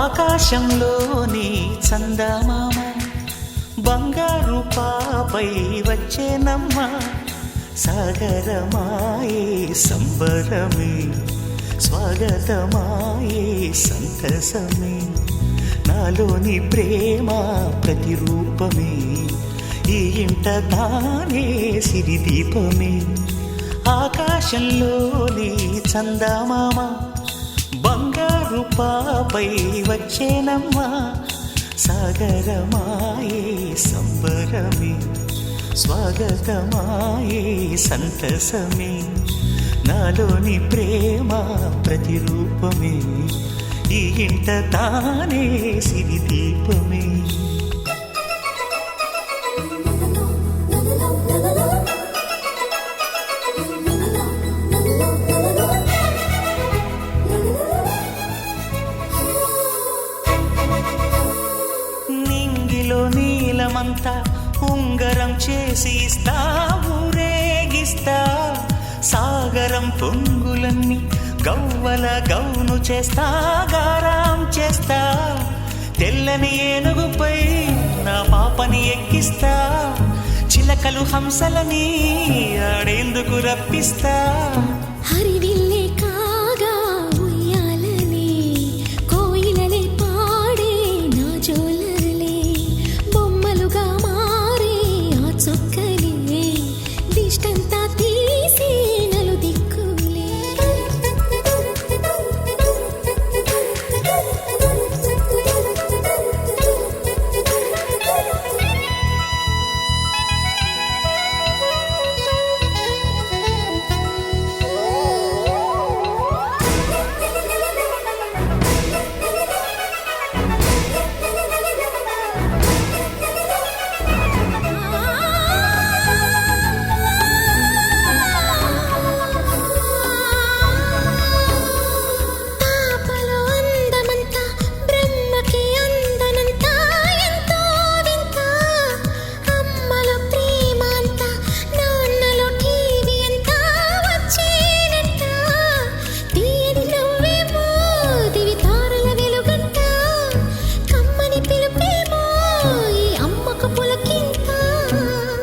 ఆకాశంలోని చందమామ బంగారు పాపై వచ్చేనమ్మ సాగరమాయే సంబరమే స్వాగతమాయే సంతసమే నాలోని ప్రేమ ప్రతిరూపమే ఈ ఇంట తానే సిరిదీపమే ఆకాశంలోని చందమామ బంగారు పాపై వచ్చేనమ్మా సాగరమాయే సంబరమే స్వాగతమాయే సంతసమే నాలోని ప్రేమ ప్రతిరూపమే ఈ ఇంట తానే సిరిదీపమే నీలమంతా ఉంగరం చేసి ఇస్తా ఊరేగిస్తా సాగరం పొంగులన్నీ గవ్వల గౌను చేస్తా గారాం చేస్తా తెల్లని ఏనుగుపై నా పాపని ఎక్కిస్తా చిలకలు హంసలని ఆడేందుకు రప్పిస్తా హరివిల్లే కాగా ఉయ్యాలనే కోయిలలే పాడే నా జోలలే బొమ్మలుగా మారే ఆ చొక్కలే దిష్టంతా తీసి నలు దిక్కులే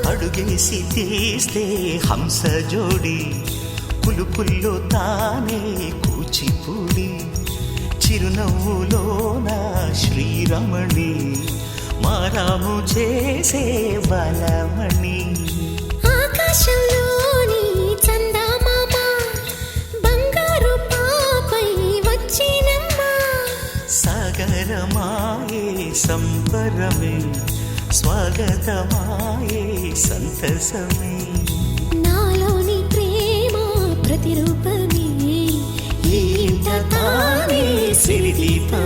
అడుగేసి తీస్తే హంస జోడి పులుపుల్లో తానే కూచిపూడి చిరునవ్వులోన శ్రీరమణి మారాము చేసే బలమణి ఆకాశంలోని చందమామ బంగారు పాపై వచ్చినమ్మా సాగరమాయే సంబరమే స్వాగతమాయే సంతసమే నాలోని ప్రేమ ప్రతిరూపమే ఈ ఇంట తానే సిరిదీపమే.